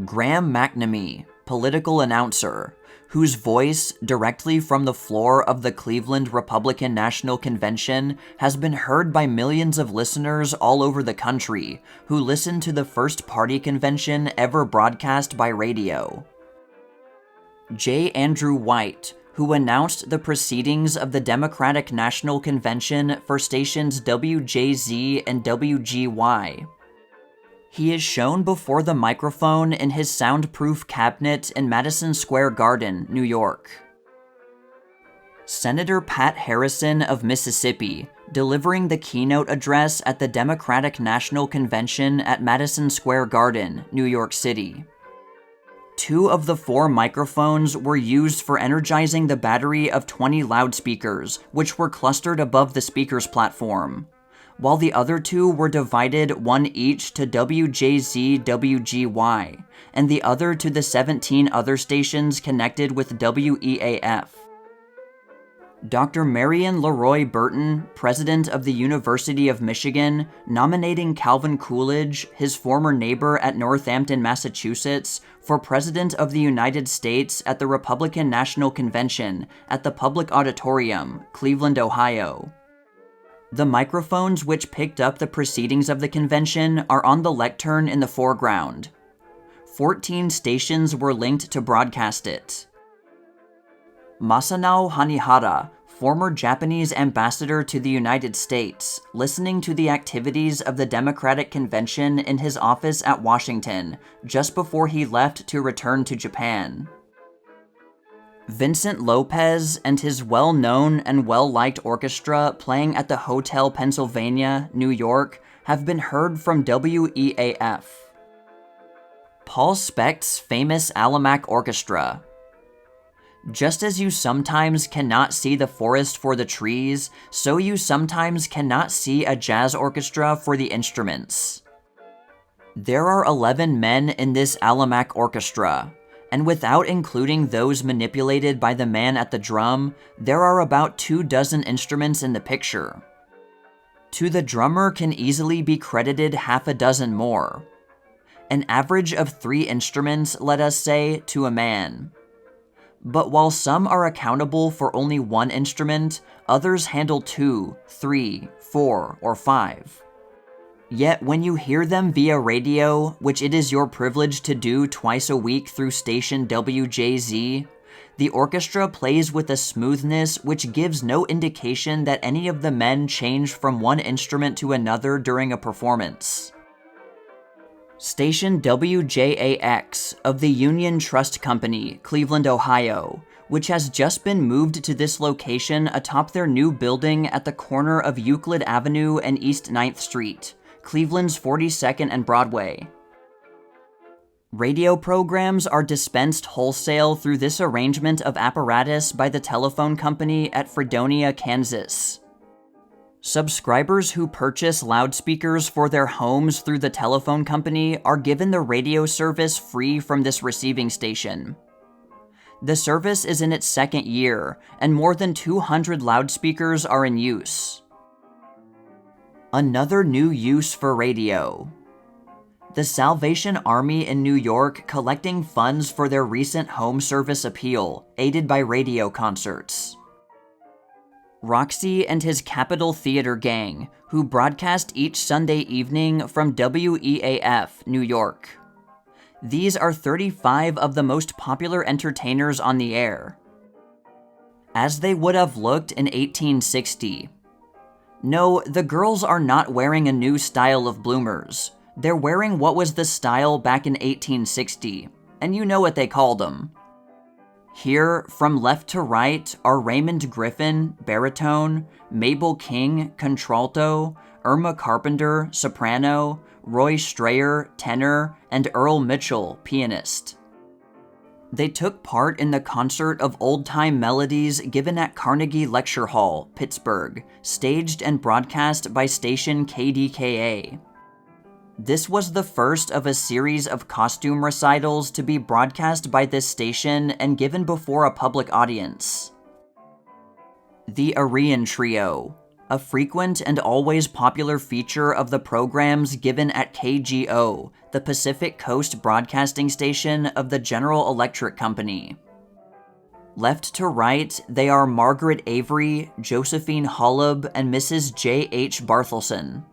Graham McNamee, political announcer, whose voice, directly from the floor of the Cleveland Republican National Convention, has been heard by millions of listeners all over the country who listened to the first party convention ever broadcast by radio. J. Andrew White, who announced the proceedings of the Democratic National Convention for stations WJZ and WGY. He is shown before the microphone in his soundproof cabinet in Madison Square Garden, New York. Senator Pat Harrison of Mississippi, delivering the keynote address at the Democratic National Convention at Madison Square Garden, New York City. 2 of the 4 microphones were used for energizing the battery of 20 loudspeakers, which were clustered above the speaker's platform, while the other 2 were divided, one each to WJZ-WGY, and the other to the 17 other stations connected with WEAF. Dr. Marion Leroy Burton, president of the University of Michigan, nominating Calvin Coolidge, his former neighbor at Northampton, Massachusetts, for President of the United States at the Republican National Convention at the Public Auditorium, Cleveland, Ohio. The microphones which picked up the proceedings of the convention are on the lectern in the foreground. 14 stations were linked to broadcast it. Masanao Hanihara, former Japanese ambassador to the United States, listening to the activities of the Democratic Convention in his office at Washington, just before he left to return to Japan. Vincent Lopez and his well-known and well-liked orchestra playing at the Hotel Pennsylvania, New York, have been heard from WEAF. Paul Specht's famous Alamac Orchestra. Just as you sometimes cannot see the forest for the trees, so you sometimes cannot see a jazz orchestra for the instruments. There are 11 men in this Alamac Orchestra, and without including those manipulated by the man at the drum, there are about 24 instruments in the picture. To the drummer can easily be credited half a dozen more. An average of 3 instruments, let us say, to a man. But while some are accountable for only 1 instrument, others handle 2, 3, 4, or 5. Yet when you hear them via radio, which it is your privilege to do twice a week through station WJZ, the orchestra plays with a smoothness which gives no indication that any of the men change from one instrument to another during a performance. Station WJAX of the Union Trust Company, Cleveland, Ohio, which has just been moved to this location atop their new building at the corner of Euclid Avenue and East 9th Street, Cleveland's 42nd and Broadway. Radio programs are dispensed wholesale through this arrangement of apparatus by the telephone company at Fredonia, Kansas. Subscribers who purchase loudspeakers for their homes through the telephone company are given the radio service free from this receiving station. The service is in its 2nd year, and more than 200 loudspeakers are in use. Another new use for radio. The Salvation Army in New York collecting funds for their recent home service appeal, aided by radio concerts. Roxy and his Capitol Theater gang, who broadcast each Sunday evening from WEAF, New York. These are 35 of the most popular entertainers on the air. As they would have looked in 1860. No, the girls are not wearing a new style of bloomers. They're wearing what was the style back in 1860, and you know what they called them. Here, from left to right, are Raymond Griffin, baritone, Mabel King, contralto, Irma Carpenter, soprano, Roy Strayer, tenor, and Earl Mitchell, pianist. They took part in the concert of old-time melodies given at Carnegie Lecture Hall, Pittsburgh, staged and broadcast by station KDKA. This was the first of a series of costume recitals to be broadcast by this station and given before a public audience. The Arion Trio, a frequent and always popular feature of the programs given at KGO, the Pacific Coast Broadcasting Station of the General Electric Company. Left to right, they are Margaret Avery, Josephine Holub, and Mrs. J.H. Barthelson.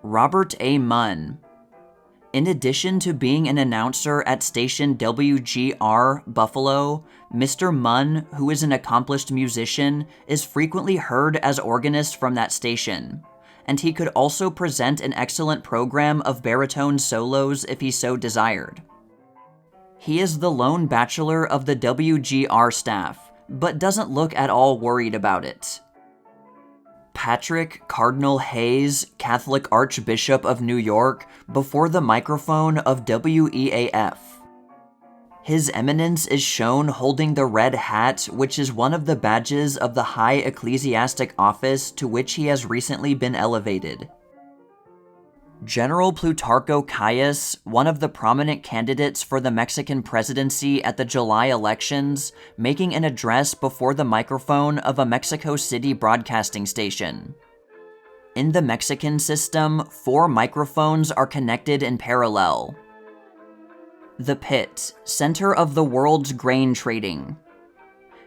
Robert A. Munn. In addition to being an announcer at station WGR Buffalo, Mr. Munn, who is an accomplished musician, is frequently heard as organist from that station, and he could also present an excellent program of baritone solos if he so desired. He is the lone bachelor of the WGR staff, but doesn't look at all worried about it. Patrick Cardinal Hayes, Catholic Archbishop of New York, before the microphone of WEAF. His Eminence is shown holding the red hat, which is one of the badges of the high ecclesiastic office to which he has recently been elevated. General Plutarco Calles, one of the prominent candidates for the Mexican presidency at the July elections, making an address before the microphone of a Mexico City broadcasting station. In the Mexican system, 4 microphones are connected in parallel. The Pit, center of the world's grain trading.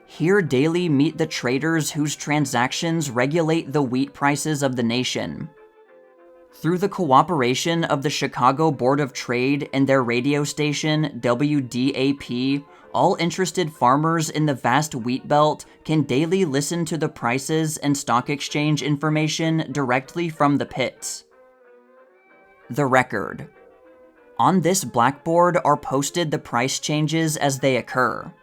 Here daily meet the traders whose transactions regulate the wheat prices of the nation. Through the cooperation of the Chicago Board of Trade and their radio station, WDAP, all interested farmers in the vast wheat belt can daily listen to the prices and stock exchange information directly from the pit. The Record. On this blackboard are posted the price changes as they occur.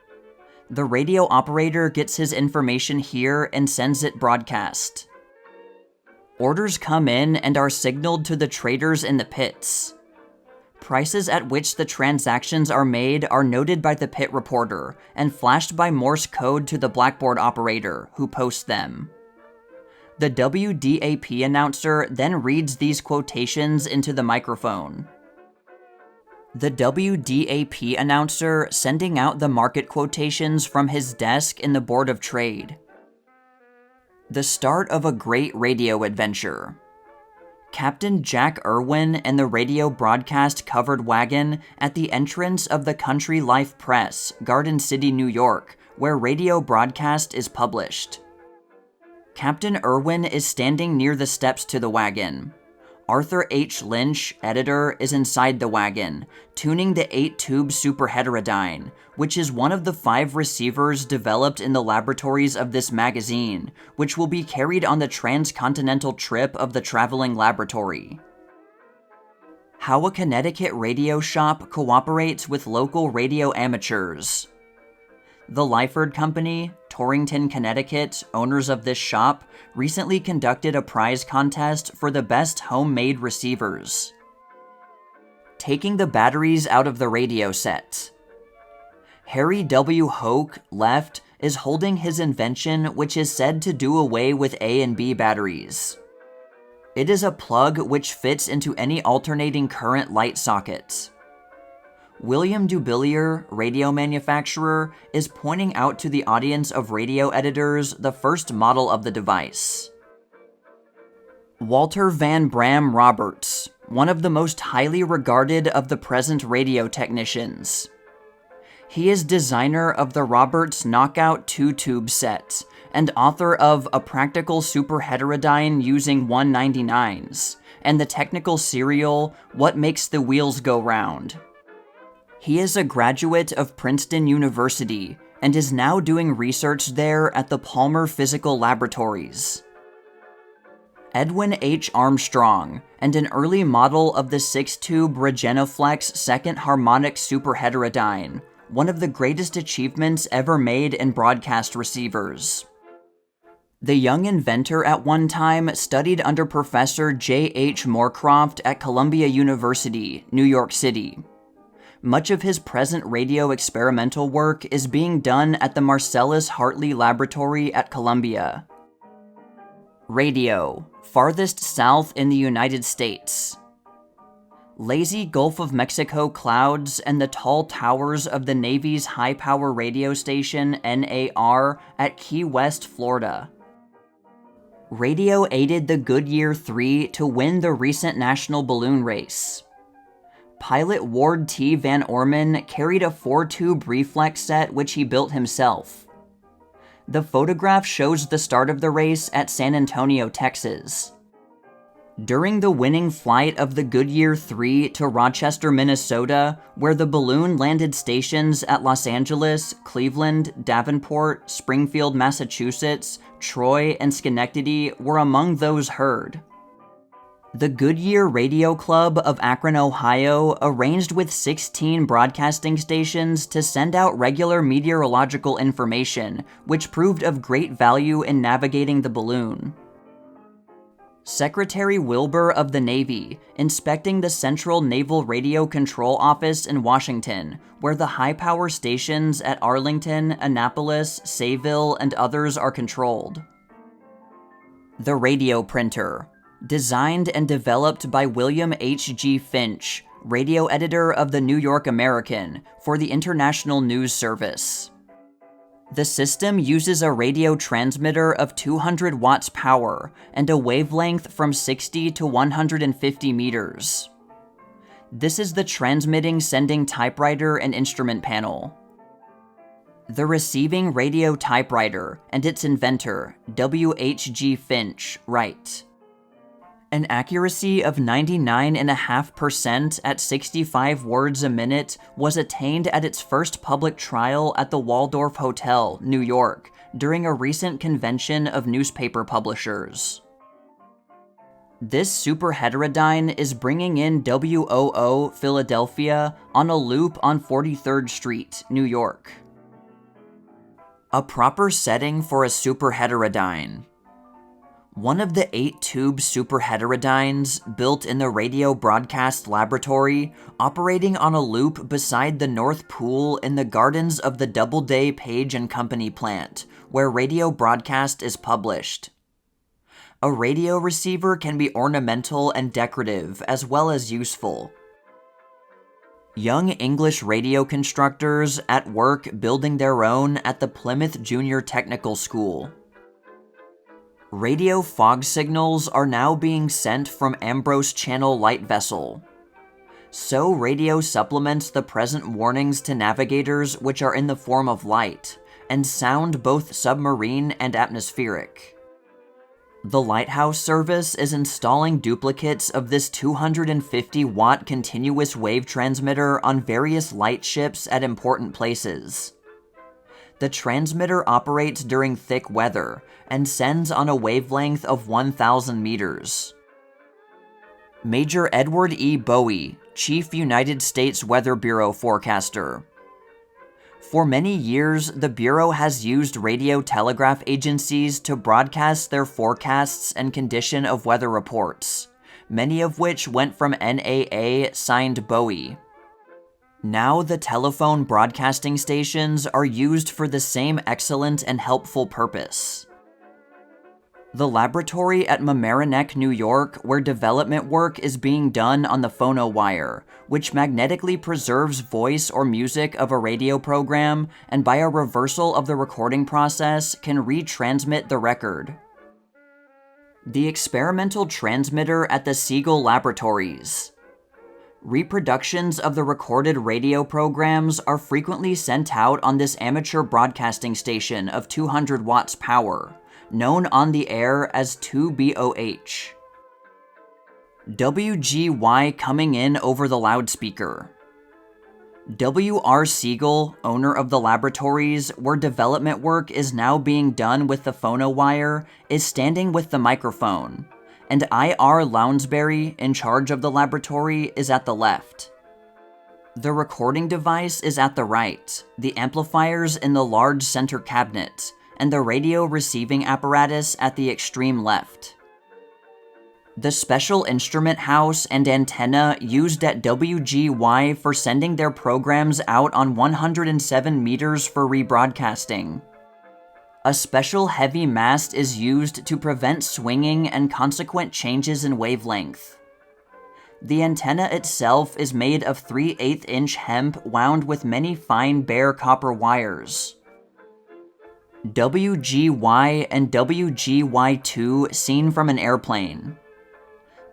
The radio operator gets his information here and sends it broadcast. Orders come in and are signaled to the traders in the pits. Prices at which the transactions are made are noted by the pit reporter and flashed by Morse code to the blackboard operator, who posts them. The WDAP announcer then reads these quotations into the microphone. The WDAP announcer sending out the market quotations from his desk in the Board of Trade. The start of a great radio adventure. Captain Jack Irwin and the radio broadcast covered wagon at the entrance of the Country Life Press, Garden City, New York, where radio broadcast is published. Captain Irwin is standing near the steps to the wagon. Arthur H. Lynch, editor, is inside the wagon, tuning the 8-tube superheterodyne, which is one of the 5 receivers developed in the laboratories of this magazine, which will be carried on the transcontinental trip of the traveling laboratory. How a Connecticut radio shop cooperates with local radio amateurs. The Lyford Company, Torrington, Connecticut, owners of this shop, recently conducted a prize contest for the best homemade receivers. Taking the batteries out of the radio set. Harry W. Hoke, left, is holding his invention which is said to do away with A and B batteries. It is a plug which fits into any alternating current light socket. William Dubilier, radio manufacturer, is pointing out to the audience of radio editors the first model of the device. Walter Van Bram Roberts, one of the most highly regarded of the present radio technicians. He is designer of the Roberts Knockout 2-tube set and author of A Practical Superheterodyne Using 199s and the technical serial What Makes the Wheels Go Round. He is a graduate of Princeton University and is now doing research there at the Palmer Physical Laboratories. Edwin H. Armstrong, and an early model of the 6-tube Regenoflex second harmonic superheterodyne, one of the greatest achievements ever made in broadcast receivers. The young inventor at one time studied under Professor J. H. Moorcroft at Columbia University, New York City. Much of his present radio experimental work is being done at the Marcellus Hartley Laboratory at Columbia. Radio, farthest south in the United States. Lazy Gulf of Mexico clouds and the tall towers of the Navy's high-power radio station NAR at Key West, Florida. Radio aided the Goodyear 3 to win the recent national balloon race. Pilot Ward T. Van Orman carried a 4-tube reflex set which he built himself. The photograph shows the start of the race at San Antonio, Texas. During the winning flight of the Goodyear 3 to Rochester, Minnesota, where the balloon landed, stations at Los Angeles, Cleveland, Davenport, Springfield, Massachusetts, Troy, and Schenectady were among those heard. The Goodyear Radio Club of Akron, Ohio, arranged with 16 broadcasting stations to send out regular meteorological information, which proved of great value in navigating the balloon. Secretary Wilbur of the Navy, inspecting the Central Naval Radio Control Office in Washington, where the high-power stations at Arlington, Annapolis, Sayville, and others are controlled. The radio printer, designed and developed by William H.G. Finch, radio editor of the New York American, for the International News Service. The system uses a radio transmitter of 200 watts power and a wavelength from 60 to 150 meters. This is the transmitting sending typewriter and instrument panel. The receiving radio typewriter and its inventor, W.H.G. Finch, write, "An accuracy of 99.5% at 65 words a minute was attained at its first public trial at the Waldorf Hotel, New York, during a recent convention of newspaper publishers." This superheterodyne is bringing in WOO Philadelphia on a loop on 43rd Street, New York. A proper setting for a superheterodyne. One of the 8-tube superheterodynes, built in the Radio Broadcast Laboratory, operating on a loop beside the North Pool in the gardens of the Doubleday, Page & Company plant, where radio broadcast is published. A radio receiver can be ornamental and decorative, as well as useful. Young English radio constructors at work building their own at the Plymouth Junior Technical School. Radio fog signals are now being sent from Ambrose Channel light vessel. So radio supplements the present warnings to navigators, which are in the form of light, and sound both submarine and atmospheric. The Lighthouse Service is installing duplicates of this 250-watt continuous wave transmitter on various lightships at important places. The transmitter operates during thick weather and sends on a wavelength of 1,000 meters. Major Edward E. Bowie, Chief United States Weather Bureau forecaster. For many years, the Bureau has used radio telegraph agencies to broadcast their forecasts and condition of weather reports, many of which went from NAA signed Bowie. Now the telephone broadcasting stations are used for the same excellent and helpful purpose. The laboratory at Mamaroneck, New York, where development work is being done on the phonowire, which magnetically preserves voice or music of a radio program, and by a reversal of the recording process can retransmit the record. The experimental transmitter at the Siegel Laboratories. Reproductions of the recorded radio programs are frequently sent out on this amateur broadcasting station of 200 watts power, known on the air as 2BOH. WGY coming in over the loudspeaker. W.R. Siegel, owner of the laboratories, where development work is now being done with the phonowire, is standing with the microphone, and I.R. Lounsbury, in charge of the laboratory, is at the left. The recording device is at the right, the amplifiers in the large center cabinet, and the radio receiving apparatus at the extreme left. The special instrument house and antenna used at WGY for sending their programs out on 107 meters for rebroadcasting. A special heavy mast is used to prevent swinging and consequent changes in wavelength. The antenna itself is made of 3/8-inch hemp wound with many fine bare copper wires. WGY and WGY2 seen from an airplane.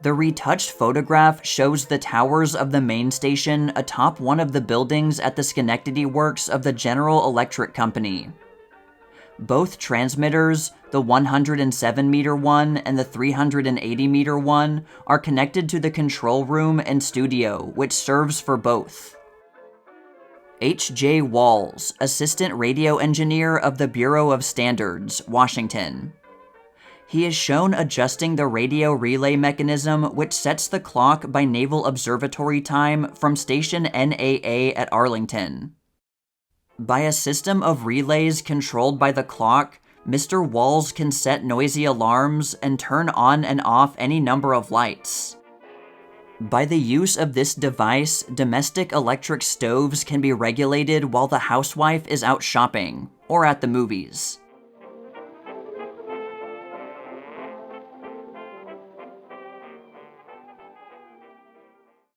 The retouched photograph shows the towers of the main station atop one of the buildings at the Schenectady works of the General Electric Company. Both transmitters, the 107-meter one and the 380-meter one, are connected to the control room and studio, which serves for both. H.J. Walls, Assistant Radio Engineer of the Bureau of Standards, Washington. He is shown adjusting the radio relay mechanism which sets the clock by Naval Observatory time from station NAA at Arlington. By a system of relays controlled by the clock, Mr. Walls can set noisy alarms and turn on and off any number of lights. By the use of this device, domestic electric stoves can be regulated while the housewife is out shopping or at the movies.